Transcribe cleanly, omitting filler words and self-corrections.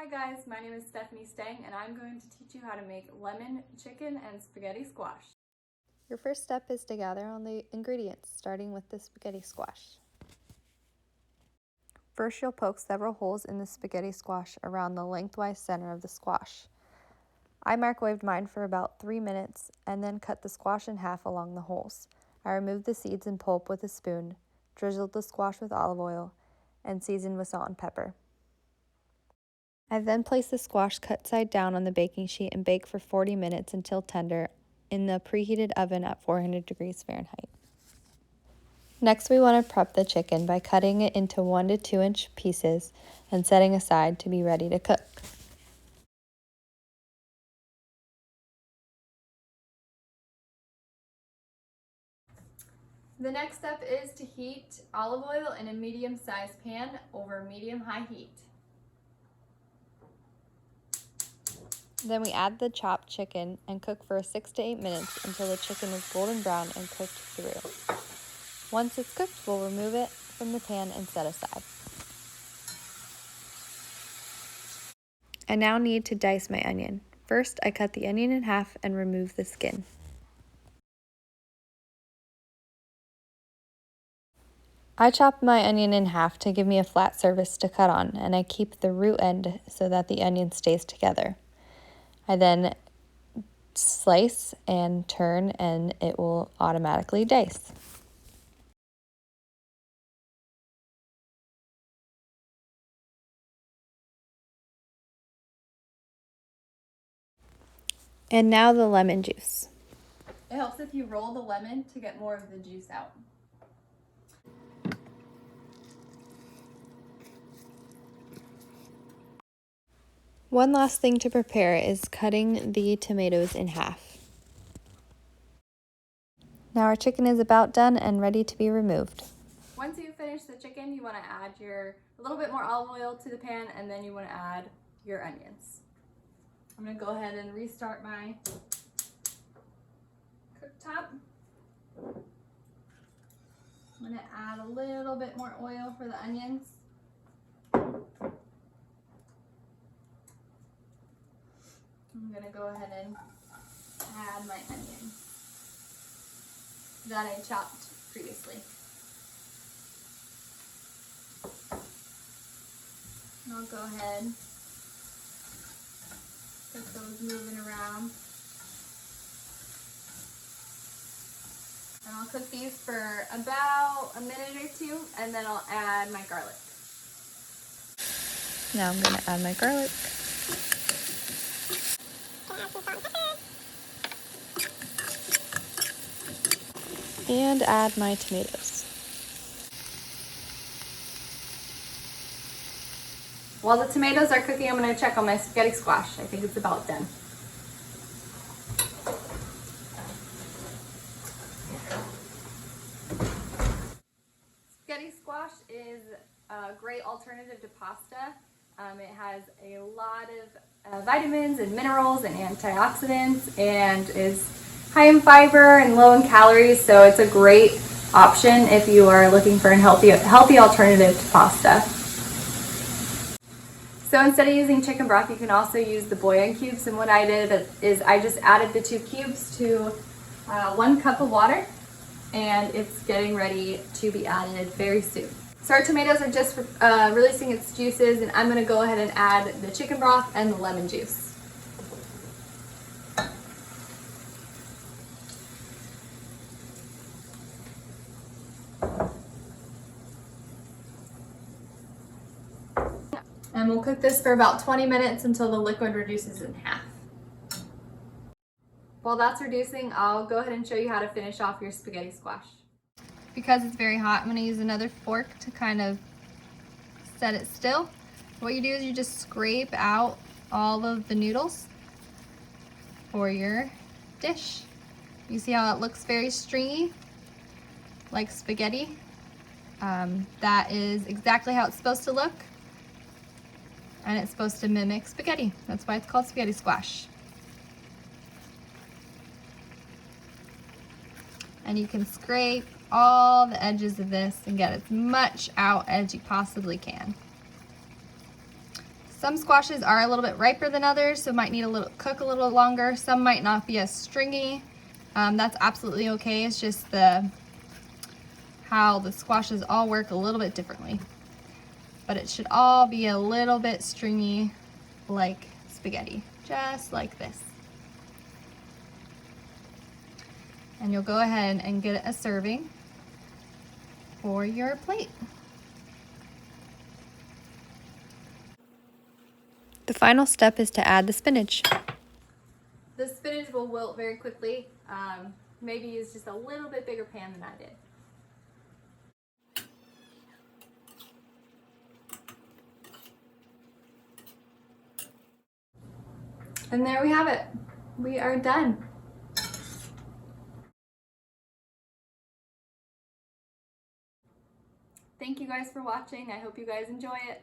Hi guys, my name is Stephanie Stang and I'm going to teach you how to make lemon chicken and spaghetti squash. Your first step is to gather all the ingredients, starting with the spaghetti squash. First, you'll poke several holes in the spaghetti squash around the lengthwise center of the squash. I microwaved mine for about 3 minutes and then cut the squash in half along the holes. I removed the seeds and pulp with a spoon, drizzled the squash with olive oil, and seasoned with salt and pepper. I then placed the squash cut side down on the baking sheet and baked for 40 minutes until tender in the preheated oven at 400 degrees Fahrenheit. Next, we want to prep the chicken by cutting it into 1 to 2 inch pieces and setting aside to be ready to cook. The next step is to heat olive oil in a medium-sized pan over medium-high heat. Then we add the chopped chicken and cook for 6 to 8 minutes until the chicken is golden brown and cooked through. Once it's cooked, we'll remove it from the pan and set aside. I now need to dice my onion. First, I cut the onion in half and remove the skin. I chopped my onion in half to give me a flat surface to cut on, and I keep the root end so that the onion stays together. I then slice and turn and it will automatically dice. And now the lemon juice. It helps if you roll the lemon to get more of the juice out. One last thing to prepare is cutting the tomatoes in half. Now our chicken is about done and ready to be removed. Once you finish the chicken, you want to add a little bit more olive oil to the pan, and then you want to add your onions. I'm going to go ahead and restart my cooktop. I'm going to add a little bit more oil for the onions. I'm going to go ahead and add my onions that I chopped previously. And I'll go ahead, get those moving around. And I'll cook these for about a minute or two, and then I'll add my garlic. Now I'm going to add my garlic. And add my tomatoes. While the tomatoes are cooking, I'm going to check on my spaghetti squash. I think it's about done. Spaghetti squash is a great alternative to pasta. It has a lot of vitamins and minerals and antioxidants, and is high in fiber and low in calories, so it's a great option if you are looking for a healthy alternative to pasta. So instead of using chicken broth, you can also use the bouillon cubes, and what I did is I just added the 2 cubes to 1 cup of water, and it's getting ready to be added very soon. So our tomatoes are just releasing its juices, and I'm going to go ahead and add the chicken broth and the lemon juice. And we'll cook this for about 20 minutes until the liquid reduces in half. While that's reducing, I'll go ahead and show you how to finish off your spaghetti squash. Because it's very hot, I'm going to use another fork to kind of set it still. What you do is you just scrape out all of the noodles for your dish. You see how it looks very stringy, like spaghetti? That is exactly how it's supposed to look, and it's supposed to mimic spaghetti. That's why it's called spaghetti squash. And you can scrape all the edges of this and get as much out as you possibly can. Some squashes are a little bit riper than others, so might need cook a little longer. Some might not be as stringy. That's absolutely okay. It's just how the squashes all work a little bit differently. But it should all be a little bit stringy like spaghetti, just like this. And you'll go ahead and get a serving for your plate. The final step is to add the spinach. The spinach will wilt very quickly. Maybe use just a little bit bigger pan than I did. And there we have it. We are done. Thank you guys for watching. I hope you guys enjoy it.